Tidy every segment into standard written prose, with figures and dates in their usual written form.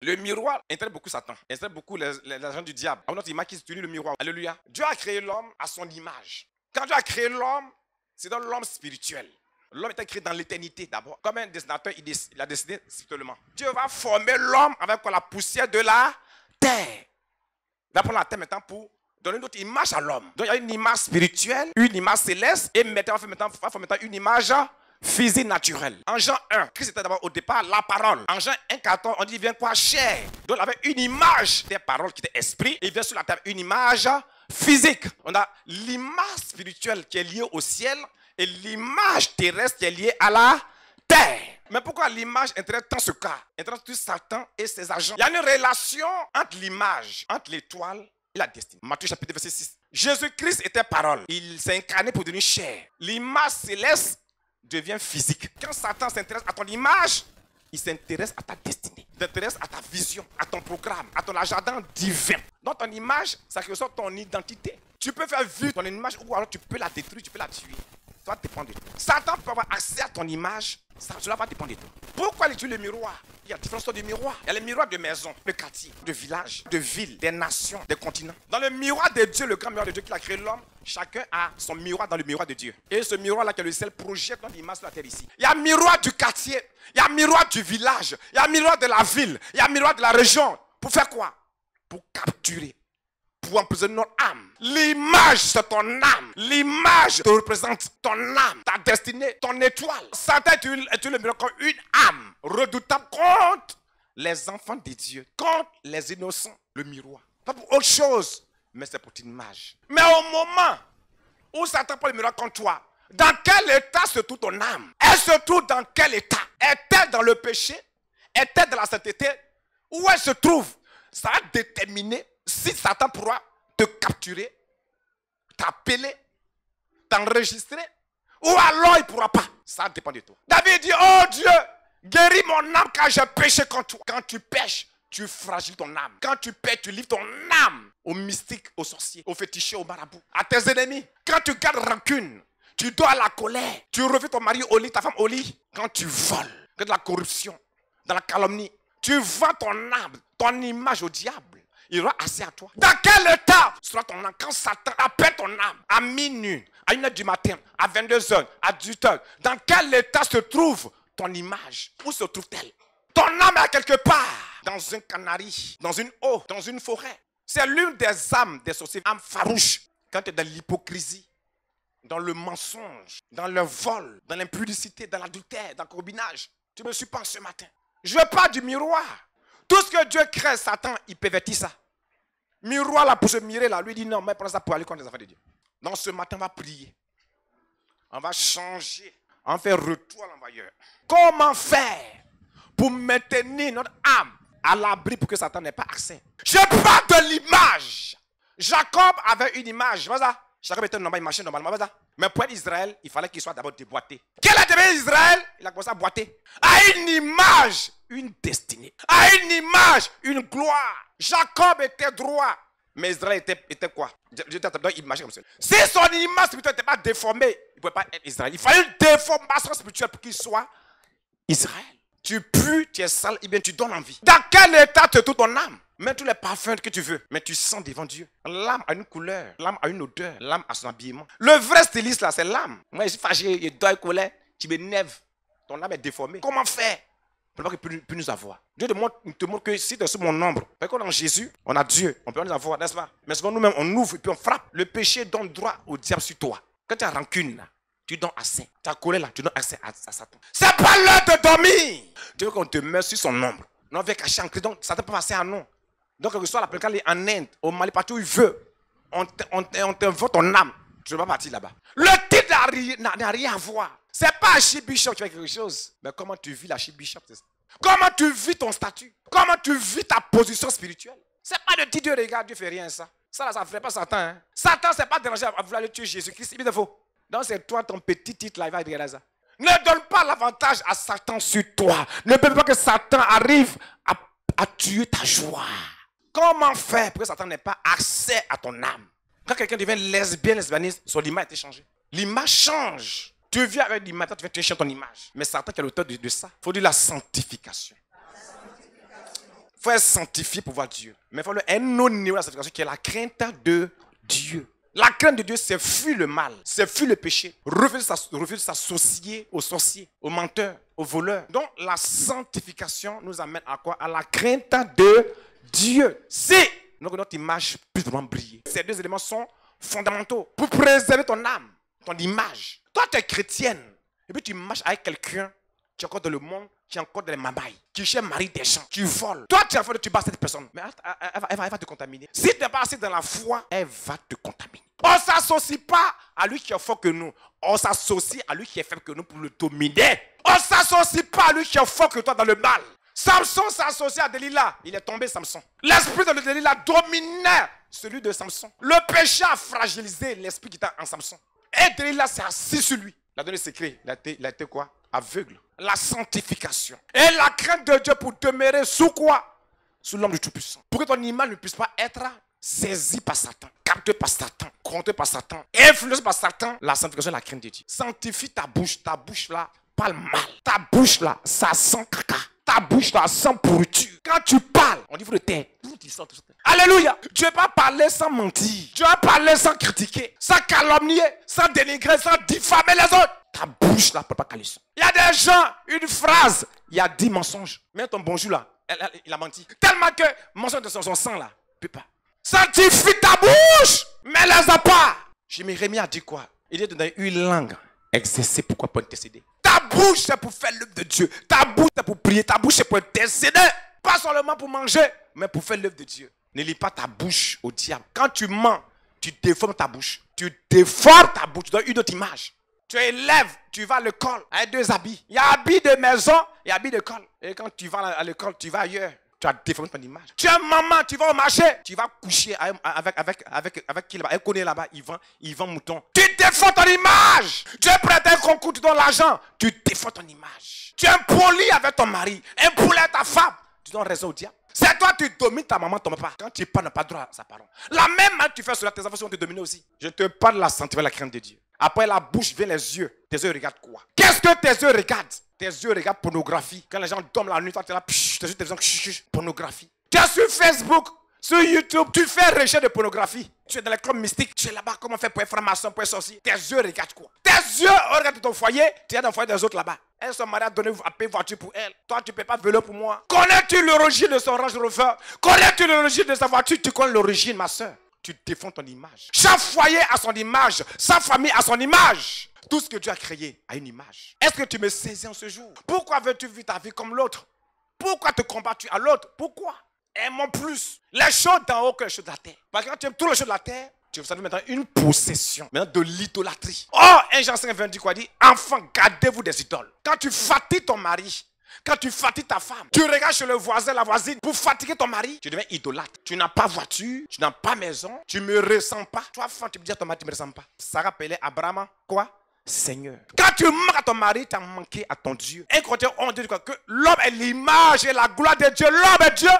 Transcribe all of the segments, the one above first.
Le miroir intéresse beaucoup Satan, intéresse beaucoup les agents du diable. À notre image qui se tenue le miroir. Alléluia. Dieu a créé l'homme à son image. Quand Dieu a créé l'homme, c'est dans l'homme spirituel. L'homme était créé dans l'éternité d'abord. Comme un dessinateur, il a dessiné spirituellement. Dieu va former l'homme avec quoi? La poussière de la terre. Il va prendre la terre maintenant pour donner une autre image à l'homme. Donc il y a une image spirituelle, une image céleste, et maintenant on va faire maintenant une image physique naturelle. En Jean 1, Christ était d'abord au départ la parole. En Jean 1,14, on dit il vient quoi? Chair. Donc il avait une image des paroles qui était esprit, et il vient sur la terre une image physique. On a l'image spirituelle qui est liée au ciel et l'image terrestre qui est liée à la terre. Mais pourquoi l'image intéresse tant ce cas? Intéresse tout Satan et ses agents. Il y a une relation entre l'image, entre l'étoile et la destinée. Matthieu chapitre verset 6. Jésus-Christ était parole. Il s'est incarné pour devenir chair. L'image céleste devient physique. Quand Satan s'intéresse à ton image, il s'intéresse à ta destinée. Il s'intéresse à ta vision, à ton programme, à ton agenda divin. Dans ton image, ça ressort ton identité. Tu peux faire vivre ton image ou alors tu peux la détruire, tu peux la tuer. Ça va dépendre de toi. Satan peut avoir accès à ton image, cela va dépendre de toi. Pourquoi il utilise le miroir? Il y a différentes sortes de miroirs. Il y a les miroirs de maison, de quartier, de village, de ville, des nations, des continents. Dans le miroir de Dieu, le grand miroir de Dieu qui a créé l'homme, chacun a son miroir dans le miroir de Dieu. Et ce miroir-là, qui est le ciel, projette notre image sur la terre ici. Il y a un miroir du quartier, il y a un miroir du village, il y a un miroir de la ville, il y a un miroir de la région. Pour faire quoi? Pour capturer, pour emprisonner notre âme. L'image, c'est ton âme. L'image te représente ton âme, ta destinée, ton étoile. Satan est le miroir comme une âme redoutable contre les enfants de Dieu, contre les innocents. Le miroir. Pas pour autre chose, mais c'est pour une image. Mais au moment où Satan prend le miroir contre toi, dans quel état se trouve ton âme? Elle se trouve dans quel état? Est-elle dans le péché? Est-elle dans la sainteté? Où elle se trouve? Ça va déterminer si Satan pourra te capturer, t'appeler, t'enregistrer, ou alors il ne pourra pas. Ça dépend de toi. David dit, oh Dieu, guéris mon âme car j'ai péché contre toi. Quand tu pêches, tu fragiles ton âme. Quand tu pêches, tu livres ton âme aux mystiques, aux sorciers, aux féticheurs, aux marabouts, à tes ennemis. Quand tu gardes rancune, tu dois à la colère. Tu revis ton mari au lit, ta femme au lit. Quand tu voles, que de la corruption, dans la calomnie, tu vends ton âme, ton image au diable. Il aura assez à toi. Dans quel état sera ton âme? Quand Satan appelle ton âme à minuit, à 1h du matin, à 22h, à 18h, dans quel état se trouve ton image? Où se trouve-t-elle? Ton âme est quelque part, dans un canari, dans une eau, dans une forêt. C'est l'une des âmes des sorciers, âmes farouches. Quand tu es dans l'hypocrisie, dans le mensonge, dans le vol, dans l'impudicité, dans l'adultère, dans le concubinage. Tu me suis pas ce matin. Je parle du miroir. Tout ce que Dieu crée, Satan, il pervertit ça. Miroir là pour se mirer là, lui dit non, mais prends ça pour aller contre les enfants de Dieu. Donc ce matin, on va prier. On va changer. On va faire retour à l'envoyeur. Comment faire pour maintenir notre âme à l'abri pour que Satan n'ait pas accès? Je parle de l'image. Jacob avait une image. Voilà. Jacob était normal, il marchait normalement. Voilà. Mais pour être Israël, il fallait qu'il soit d'abord déboîté. Quel est devenu Israël? Il a commencé à boiter. À une image, une destinée. À une image, une gloire. Jacob était droit. Mais Israël était quoi? Je dois imaginer comme ça. Si son image spirituelle n'était pas déformée, il ne pouvait pas être Israël. Il fallait une déformation spirituelle pour qu'il soit Israël. Tu pues, tu es sale, et bien tu donnes envie. Dans quel état te trouve ton âme? Mets tous les parfums que tu veux, mais tu sens devant Dieu. L'âme a une couleur, l'âme a une odeur, l'âme a son habillement. Le vrai styliste là, c'est l'âme. Moi, je suis fâché, je dois colère, tu m'énerves. Ton âme est déformée. Comment faire pour ne pas qu'il puisse nous avoir? Dieu te montre que si tu es sous mon ombre, parce qu'on est en Jésus, on a Dieu, on peut nous avoir, n'est-ce pas? Mais souvent nous-mêmes, on ouvre et puis on frappe. Le péché donne droit au diable sur toi. Quand tu as rancune là, tu donnes accès. Tu as colère là, tu donnes accès à Satan. C'est pas l'heure de dormir. Dieu veut qu'on te mette sur son ombre. Non, on veut cacher en Christ. Donc, Satan peut passer à nous. Donc, que ce soit la quand il est en Inde, au Mali, partout où il veut, on t'invoque ton âme. Tu ne vas pas partir là-bas. Le titre n'a rien à voir. Ce n'est pas archibishop qui fait quelque chose. Mais comment tu vis l'archibishop, c'est ça? Comment tu vis ton statut? Comment tu vis ta position spirituelle? Ce n'est pas de dire Dieu regarde, Dieu ne fait rien ça. Ça, là, ça ne fait pas Satan. Hein? Satan, ce n'est pas déranger à vouloir le tuer Jésus-Christ. Il est faux. Donc, c'est toi, ton petit titre là, il va regarder ça. Ne donne pas l'avantage à Satan sur toi. Ne permets pas que Satan arrive à tuer ta joie. Comment faire pour que Satan n'ait pas accès à ton âme? Quand quelqu'un devient lesbianiste, son image a été changée. L'image change. Tu vis avec l'image, tu viens changer ton image. Mais Satan qui est l'auteur de ça, il faut dire la sanctification. Il faut être sanctifié pour voir Dieu. Mais il faut un autre niveau de la sanctification qui est la crainte de Dieu. La crainte de Dieu, c'est fuir le mal, c'est fuir le péché, refuser de s'associer aux sorciers, aux menteurs, aux voleurs. Donc, la sanctification nous amène à quoi? À la crainte de Dieu. Si notre image puisse vraiment briller. Ces deux éléments sont fondamentaux pour préserver ton âme, ton image. Toi, tu es chrétienne, et puis tu marches avec quelqu'un qui est encore dans le monde, qui est encore dans les mabailles, qui cherche mari des gens, qui vole. Toi, tu as fait de tu bats cette personne, mais elle va te contaminer. Si tu n'es pas assez dans la foi, elle va te contaminer. On ne s'associe pas à lui qui est fort que nous. On s'associe à lui qui est faible que nous pour le dominer. On ne s'associe pas à lui qui est fort que toi dans le mal. Samson s'est associé à Delilah. Il est tombé, Samson. L'esprit de Delilah dominait celui de Samson. Le péché a fragilisé l'esprit qui était en Samson. Et Delilah s'est assis sur lui. Il a donné le secret. Il a été quoi? Aveugle. La sanctification. Et la crainte de Dieu pour demeurer sous quoi? Sous l'homme du Tout-Puissant. Pour que ton image ne puisse pas être saisie par Satan, captée par Satan, contrôlée par Satan, influencée par Satan. La sanctification est la crainte de Dieu. Sanctifie ta bouche. Ta bouche là parle mal. Ta bouche là, ça sent caca. Ta bouche là sent pourriture. Quand tu parles, on dit faut le taire. Alléluia. Tu ne veux pas parler sans mentir. Tu vas parler sans critiquer, sans calomnier, sans dénigrer, sans diffamer les autres. Ta bouche là ne peut pas caler ça. Il y a des gens, une phrase, il y a 10 mensonges. Mais ton bonjour là, il a menti. Tellement que mensonge de son sang là, ne peut pas. Sanctifie ta bouche, mais les a pas. Jérémie a dit quoi? Il dit de donner une langue exercée, pourquoi pas intercéder? Ta bouche c'est pour faire l'œuvre de Dieu. Ta bouche c'est pour prier. Ta bouche c'est pour intercéder. Pas seulement pour manger, mais pour faire l'œuvre de Dieu. Ne lis pas ta bouche au diable. Quand tu mens, tu déformes ta bouche. Tu déformes ta bouche. Tu donnes une autre image. Tu es élève, tu vas à l'école avec 2 habits. Il y a habit de maison et habit d'école. Et quand tu vas à l'école, tu vas ailleurs. Tu as déformé ton image. Tu es maman, tu vas au marché. Tu vas coucher avec qui là-bas? Elle connaît là-bas, il vend mouton. Tu déformes ton image. Tu es prêt à un concours, tu donnes l'argent. Tu déformes ton image. Tu es impoli avec ton mari, impoli avec ta femme. Tu donnes raison au diable. C'est toi, tu domines ta maman, ton papa. Quand tu parles, n'a pas droit à sa parole. La même manière que tu fais cela, tes enfants vont te dominer aussi. Je te parle de la sanctification, de la crainte de Dieu. Après la bouche vient les yeux. Tes yeux regardent quoi? Qu'est-ce que tes yeux regardent? Tes yeux regardent pornographie. Quand les gens dorment la nuit, toi tu es là, tes yeux te pornographie. Tu es sur Facebook, sur YouTube, tu fais recherche de pornographie. Tu es dans les clubs mystiques, tu es là-bas, comment faire pour être franc-maçon, pour être sorcier? Tes yeux regardent quoi? Tes yeux regardent ton foyer, tu es dans le foyer des autres là-bas. Elles sont mariées à payer voiture pour elle. Toi, tu ne payes pas vélo pour moi. Connais-tu l'origine de son Range Rover? Connais-tu l'origine de sa voiture? Tu connais l'origine, ma soeur. Tu défends ton image. Chaque foyer a son image. Chaque famille a son image. Tout ce que Dieu a créé a une image. Est-ce que tu me saisis en ce jour? Pourquoi veux-tu vivre ta vie comme l'autre? Pourquoi te combats-tu à l'autre? Pourquoi? Aimons plus les choses d'en haut que les choses de la terre. Parce que quand tu aimes toutes les choses de la terre, tu vas maintenant une possession maintenant de l'idolâtrie. Oh, 1 Jean 5, 20 dit quoi? Dit, enfants, gardez-vous des idoles. Quand tu fatigues ton mari, quand tu fatigues ta femme, tu regardes chez le voisin, la voisine, pour fatiguer ton mari, tu deviens idolâtre. Tu n'as pas voiture, tu n'as pas maison, tu ne me ressens pas. Toi, femme, tu me dis à ton mari, tu ne me ressens pas. Ça rappelait Abraham, quoi? Seigneur. Quand tu manques à ton mari, tu as manqué à ton Dieu. Un côté, on dit que l'homme est l'image et la gloire de Dieu. L'homme est Dieu,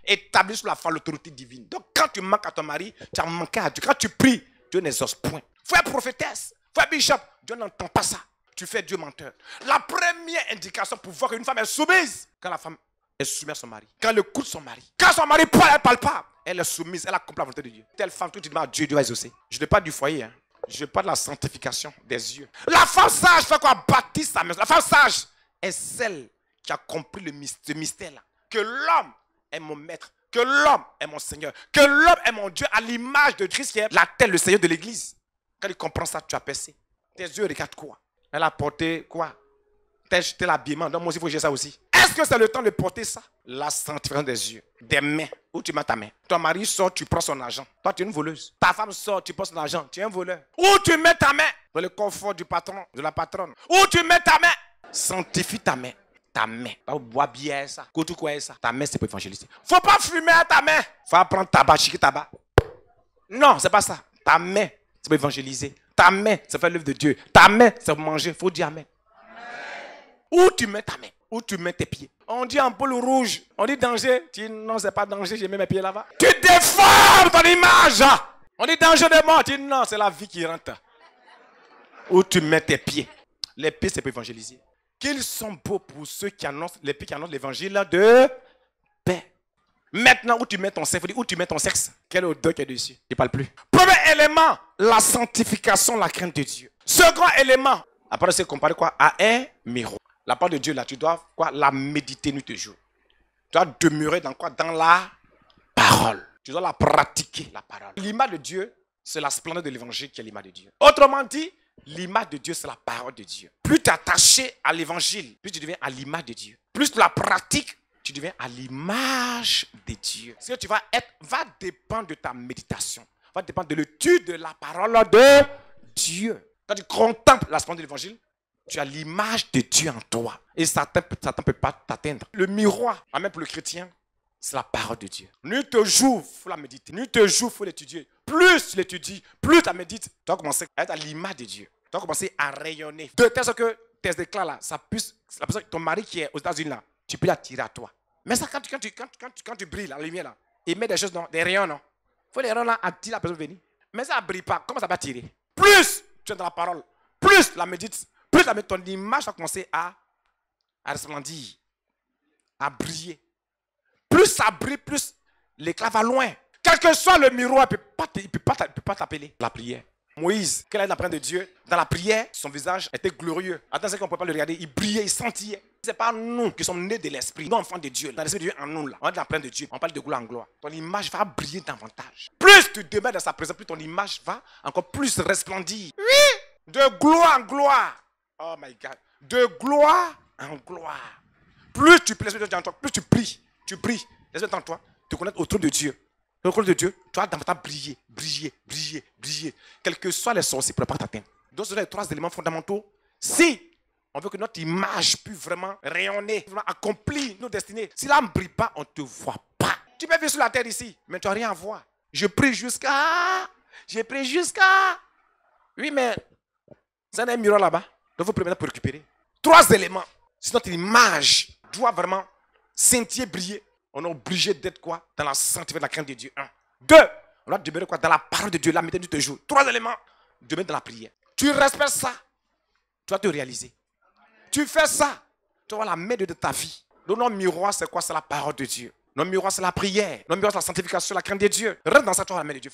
établi sous la foi, l'autorité divine. Donc, quand tu manques à ton mari, tu as manqué à Dieu. Quand tu pries, Dieu n'exauce point. Frère prophétesse, frère bishop, Dieu n'entend pas ça. Tu fais Dieu menteur. La première indication pour voir qu'une femme est soumise, quand la femme est soumise à son mari, quand elle écoute son mari, quand son mari parle, elle ne parle pas, elle est soumise, elle accomplit la volonté de Dieu. Telle femme, tu dis à Dieu, Dieu va exaucer. Je ne parle pas du foyer, hein. Je parle de la sanctification des yeux. La femme sage fait quoi? Bâtit sa maison. La femme sage est celle qui a compris ce mystère-là. Que l'homme est mon maître, que l'homme est mon Seigneur, que l'homme est mon Dieu à l'image de Christ qui est la tête, le Seigneur de l'église. Quand il comprend ça, tu as percé. Tes yeux regardent quoi? Elle a porté quoi? Tel habillement. Donc moi aussi, il faut que j'ai ça aussi. Est-ce que c'est le temps de porter ça? La sanctification des yeux, des mains. Où tu mets ta main? Ton mari sort, tu prends son argent. Toi, tu es une voleuse. Ta femme sort, tu prends son argent. Tu es un voleur. Où tu mets ta main? Dans le confort du patron, de la patronne. Où tu mets ta main? Sanctifie ta main. Ta main. Pas boire bien ça. Qu'est-ce que ça? Ta main, c'est pour évangéliser. Faut pas fumer à ta main. Faut apprendre tabac, chiquer tabac. Non, c'est pas ça. Ta main, c'est pour évangéliser. Ta main, c'est pour faire l'œuvre de Dieu. Ta main, c'est pour manger. Faut dire amen. Où tu mets ta main? Où tu mets tes pieds? On dit ampoule rouge. On dit danger. Tu dis non, c'est pas danger, j'ai mis mes pieds là-bas. Tu déformes ton image. On dit danger de mort. Tu dis non, c'est la vie qui rentre. Où tu mets tes pieds? Les pieds, c'est pour évangéliser. Qu'ils sont beaux pour ceux qui annoncent, les pieds qui annoncent l'évangile de paix. Maintenant, où tu mets ton sexe, où tu mets ton sexe, quelle odeur qui est dessus? Tu ne parles plus. Premier élément, la sanctification, la crainte de Dieu. Second élément, après c'est comparé quoi à un miroir. La parole de Dieu là, tu dois quoi la méditer nuit et jour. Tu dois demeurer dans quoi? Dans la parole. Tu dois la pratiquer, la parole. L'image de Dieu, c'est la splendeur de l'évangile qui est l'image de Dieu. Autrement dit, l'image de Dieu, c'est la parole de Dieu. Plus tu es attaché à l'évangile, plus tu deviens à l'image de Dieu. Plus tu la pratiques, tu deviens à l'image de Dieu. Ce que tu vas être va dépendre de ta méditation, va dépendre de l'étude de la parole de Dieu. Quand tu contemples la splendeur de l'évangile, tu as l'image de Dieu en toi. Et Satan ne peut pas t'atteindre. Le miroir, même pour le chrétien, c'est la parole de Dieu. Nuit et jour, il faut la méditer. Nuit et jour, il faut l'étudier. Plus tu l'étudies, plus tu la médites, tu vas commencer à être à l'image de Dieu. Tu vas commencer à rayonner. De telle sorte que tes éclats là, ça puisse, la personne, ton mari qui est aux États-Unis là, tu peux l'attirer à toi. Mais ça, quand tu brilles, la lumière là, il met des choses, non, des rayons, non. Il faut les rayons là attirer la personne venir. Mais ça ne brille pas. Comment ça va attirer? Plus tu es dans la parole, plus la médites, plus ton image va commencer à resplendir, à briller. Plus ça brille, plus l'éclat va loin. Quel que soit le miroir, il ne peut pas t'appeler. La prière. Moïse, quelle est la prière de Dieu? Dans la prière, son visage était glorieux. Attends, c'est qu'on ne peut pas le regarder. Il brillait, il scintillait. Ce n'est pas nous qui sommes nés de l'esprit, nous enfants de Dieu. Dans l'esprit de Dieu en nous, là. On est dans la prière de Dieu. On parle de gloire en gloire. Ton image va briller davantage. Plus tu demeures dans sa présence, plus ton image va encore plus resplendir. Oui! De gloire en gloire. Oh my God. De gloire en gloire. Plus tu plais en toi, plus tu brilles. Tu brilles. Laisse-moi en toi te connaître autour de Dieu. Le trône de Dieu, tu vas davantage briller, briller, briller, briller. Quels que soient les sorciers, pour ne pas t'atteindre. Donc, ce sont les trois éléments fondamentaux. Si on veut que notre image puisse vraiment rayonner, vraiment accomplir nos destinées, si là ne brille pas, on ne te voit pas. Tu peux vivre sur la terre ici, mais tu n'as rien à voir. Je prie jusqu'à. Oui, mais c'est un miroir là-bas. Donc, vous priez pour récupérer. Trois éléments. Si notre image doit vraiment scintiller, briller, on est obligé d'être quoi? Dans la sanctification de la crainte de Dieu. 1. 2. On doit demeurer quoi? Dans la parole de Dieu, la méthode de jour. 3 éléments. Demeurer dans la prière. Tu respectes ça, tu vas te réaliser. Tu fais ça, tu vas avoir la méthode de ta vie. Donc, notre miroir, c'est quoi? C'est la parole de Dieu. Notre miroir, c'est la prière. Notre miroir, c'est la sanctification, la crainte de Dieu. Reste dans ça, tu vas la main de Dieu.